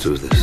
through this.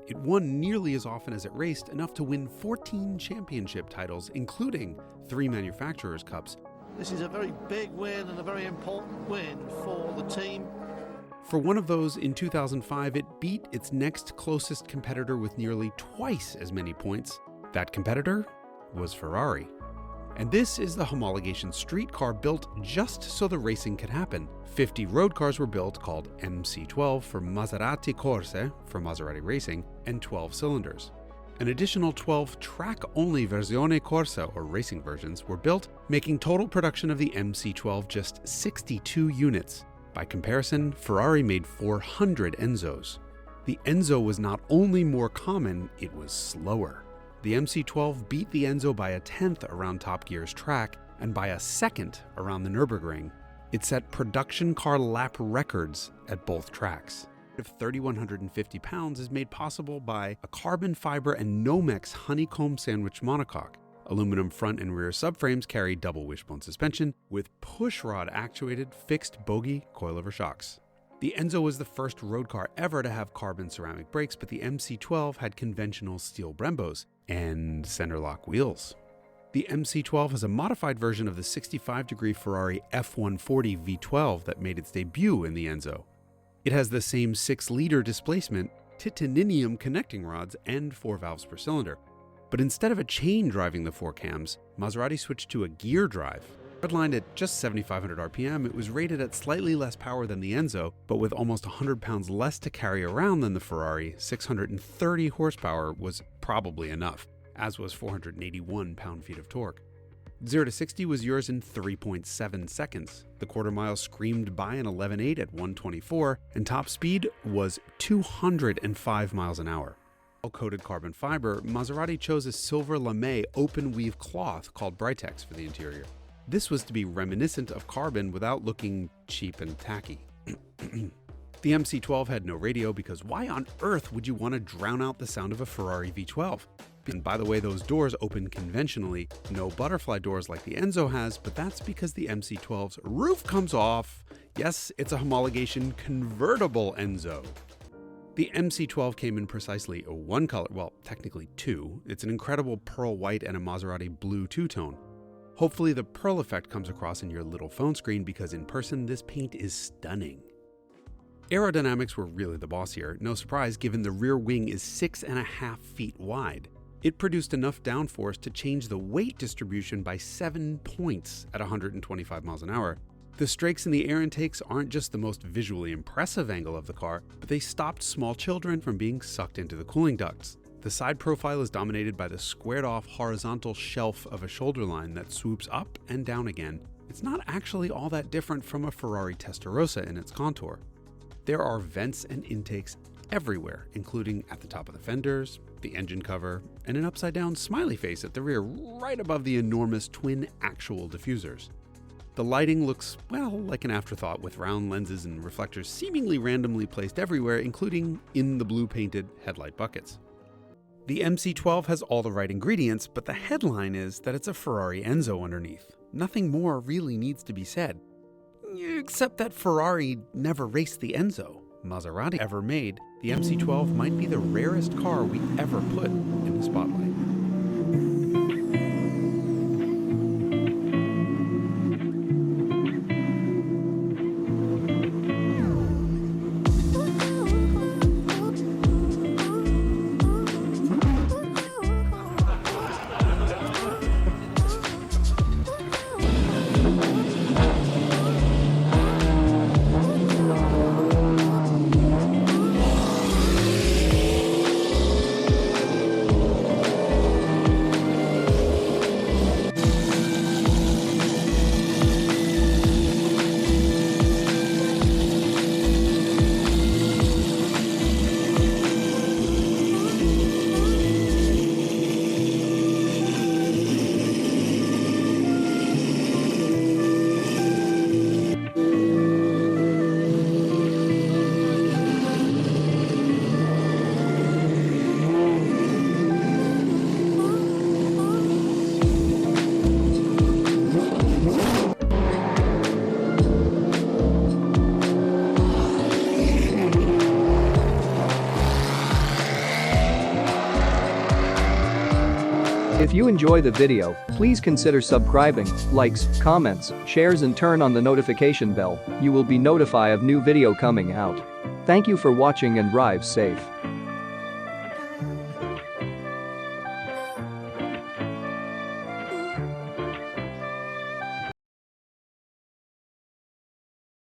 It won nearly as often as it raced, enough to win 14 championship titles, including 3 Manufacturers' Cups. This is a very big win and a very important win for the team. For one of those, in 2005, it beat its next closest competitor with nearly twice as many points. That competitor was Ferrari. And this is the homologation street car built just so the racing could happen. 50 road cars were built, called MC12 for Maserati Corse, for Maserati Racing, and 12 cylinders. An additional 12 track-only Versione Corse, or racing versions, were built, making total production of the MC12 just 62 units. By comparison, Ferrari made 400 Enzos. The Enzo was not only more common, it was slower. The MC12 beat the Enzo by a 10th around Top Gear's track and by a 2nd around the Nürburgring. It set production car lap records at both tracks. Of 3,150 pounds is made possible by a carbon fiber and Nomex honeycomb sandwich monocoque. Aluminum front and rear subframes carry double wishbone suspension with pushrod actuated fixed bogie coilover shocks. The Enzo was the first road car ever to have carbon ceramic brakes, but the MC12 had conventional steel Brembos and center lock wheels. The MC12 has a modified version of the 65-degree Ferrari F140 V12 that made its debut in the Enzo. It has the same 6-liter displacement, titanium connecting rods, and 4 valves per cylinder. But instead of a chain driving the 4 cams, Maserati switched to a gear drive. Redlined at just 7,500 RPM, it was rated at slightly less power than the Enzo, but with almost 100 pounds less to carry around than the Ferrari, 630 horsepower was probably enough, as was 481 pound-feet of torque. 0 to 60 was yours in 3.7 seconds. The quarter mile screamed by an 11.8 at 124, and top speed was 205 miles an hour. Coated carbon fiber, Maserati chose a silver lame open weave cloth called Britex for the interior. This was to be reminiscent of carbon without looking cheap and tacky. The MC12 had no radio because why on earth would you want to drown out the sound of a Ferrari V12? And by the way, those doors open conventionally, no butterfly doors like the Enzo has, but that's because the MC12's roof comes off. Yes, it's a homologation convertible Enzo. The MC12 came in precisely one color, well, technically 2. It's an incredible pearl white and a Maserati blue two-tone. Hopefully the pearl effect comes across in your little phone screen because in person this paint is stunning. Aerodynamics were really the boss here, no surprise given the rear wing is 6.5 feet wide. It produced enough downforce to change the weight distribution by 7 points at 125 miles an hour. The strakes in the air intakes aren't just the most visually impressive angle of the car, but they stopped small children from being sucked into the cooling ducts. The side profile is dominated by the squared-off horizontal shelf of a shoulder line that swoops up and down again. It's not actually all that different from a Ferrari Testarossa in its contour. There are vents and intakes everywhere, including at the top of the fenders, the engine cover, and an upside-down smiley face at the rear right above the enormous twin actual diffusers. The lighting looks, well, like an afterthought with round lenses and reflectors seemingly randomly placed everywhere, including in the blue-painted headlight buckets. The MC12 has all the right ingredients, but the headline is that it's a Ferrari Enzo underneath. Nothing more really needs to be said. Except that Ferrari never raced the Enzo. Maserati ever made, the MC12 might be the rarest car we ever put in the spotlight. you enjoy the video, please consider subscribing, likes, comments, shares and turn on the notification bell. You will be notified of new video coming out. Thank you for watching and drive safe.